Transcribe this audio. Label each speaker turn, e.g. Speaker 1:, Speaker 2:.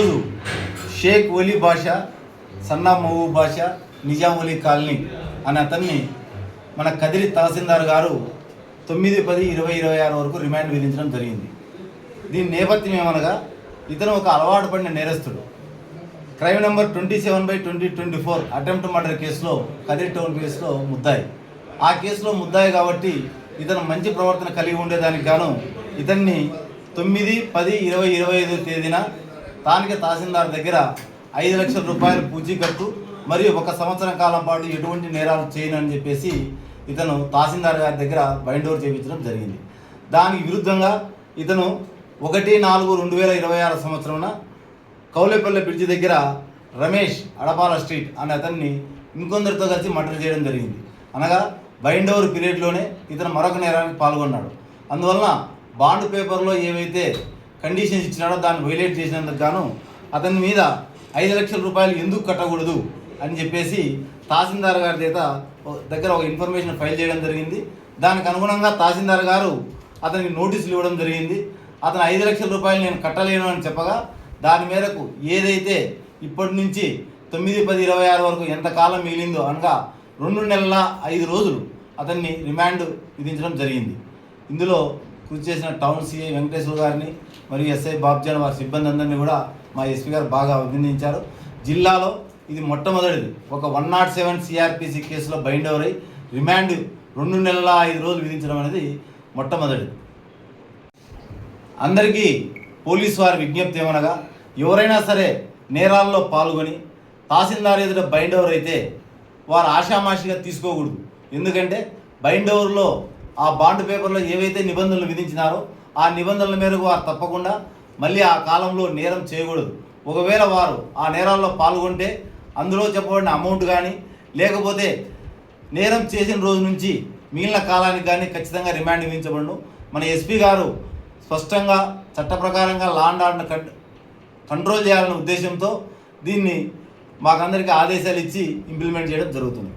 Speaker 1: ఈరోజు షేక్ వలీ బాషా, సన్నా మహబూబ్ బాషా, నిజాం వలీ కాలనీ అనే అతన్ని మన కదిరి తహసీల్దార్ గారు 9/10/2026 వరకు రిమాండ్ విధించడం జరిగింది. దీని నేపథ్యం ఏమనగా, ఇతను ఒక అలవాటు పడిన నేరస్తుడు. క్రైమ్ నెంబర్ 27/2024 అటెంప్ట్ మర్డర్ కేసులో, కదిరి టౌన్ కేసులో ముద్దాయి. ఆ కేసులో ముద్దాయి కాబట్టి ఇతను మంచి ప్రవర్తన కలిగి ఉండేదానికి గాను ఇతన్ని 9/10/2025 తేదీన స్థానిక తహసీల్దార్ దగ్గర 5 లక్షల రూపాయలు పూచీకత్తు మరియు 1 సంవత్సరం కాలం పాటు ఎటువంటి నేరాలు చేయనని చెప్పేసి ఇతను తహసీల్దార్ గారి దగ్గర బైండ్ ఓవర్ చేయించడం జరిగింది. దానికి విరుద్ధంగా ఇతను 1/4/2026 సంవత్సరంన కౌలేపల్లె బ్రిడ్జి దగ్గర రమేష్ అడపాల స్ట్రీట్ అనే అతన్ని ఇంకొందరితో కలిసి మర్డర్ చేయడం జరిగింది. అనగా బైండ్ ఓవర్ పీరియడ్లోనే ఇతను మరొక నేరానికి పాల్గొన్నాడు. అందువలన బాండ్ పేపర్లో ఏవైతే కండిషన్స్ ఇచ్చినాడో దాన్ని వైలేట్ చేసినందుకు గాను అతని మీద 5 లక్షల రూపాయలు ఎందుకు కట్టకూడదు అని చెప్పేసి తహసీల్దార్ గారి దగ్గర ఒక ఇన్ఫర్మేషన్ ఫైల్ చేయడం జరిగింది. దానికి అనుగుణంగా తహసీల్దార్ గారు అతనికి నోటీసులు ఇవ్వడం జరిగింది. అతను 5 లక్షల రూపాయలు నేను కట్టలేను అని చెప్పగా దాని మేరకు ఏదైతే ఇప్పటి నుంచి 9/10/26 వరకు ఎంత కాలం మిగిలిందో అనగా 2 నెలల 5 రోజులు అతన్ని రిమాండ్ విధించడం జరిగింది. ఇందులో కృషి చేసిన టౌన్ సిఐ వెంకటేశ్వర గారిని మరియు ఎస్ఐ బాబ్జాన్ వారి సిబ్బంది అందరినీ కూడా మా ఎస్పీ గారు బాగా అభినందించారు. జిల్లాలో ఇది మొట్టమొదటిది ఒక 107 సిఆర్పిసి కేసులో బైండ్ ఓవర్ అయి రిమాండ్ 2 నెలల 5 రోజులు విధించడం అనేది మొట్టమొదటిది. అందరికీ పోలీసు వారి విజ్ఞప్తి ఏమనగా, ఎవరైనా సరే నేరాల్లో పాల్గొని తహసీల్దార్ ఎదుట బైండ్ ఓవర్ అయితే వారు ఆషామాషిగా తీసుకోకూడదు. ఎందుకంటే బైండ్ ఓవర్లో ఆ బాండ్ పేపర్లో ఏవైతే నిబంధనలు విధించినారో ఆ నిబంధనల మేరకు వారు తప్పకుండా మళ్ళీ ఆ కాలంలో నేరం చేయకూడదు. ఒకవేళ వారు ఆ నేరాల్లో పాల్గొంటే అందులో చెప్పబడిన అమౌంట్ కానీ లేకపోతే నేరం చేసిన రోజు నుంచి మిగిలిన కాలానికి కానీ ఖచ్చితంగా రిమాండ్ విధించబడును. మన ఎస్పీ గారు స్పష్టంగా చట్ట ప్రకారంగా లా అండ్ ఆర్డర్ని కంట్రోల్ చేయాలనే ఉద్దేశంతో దీన్ని మాకందరికీ ఆదేశాలు ఇచ్చి ఇంప్లిమెంట్ చేయడం జరుగుతుంది.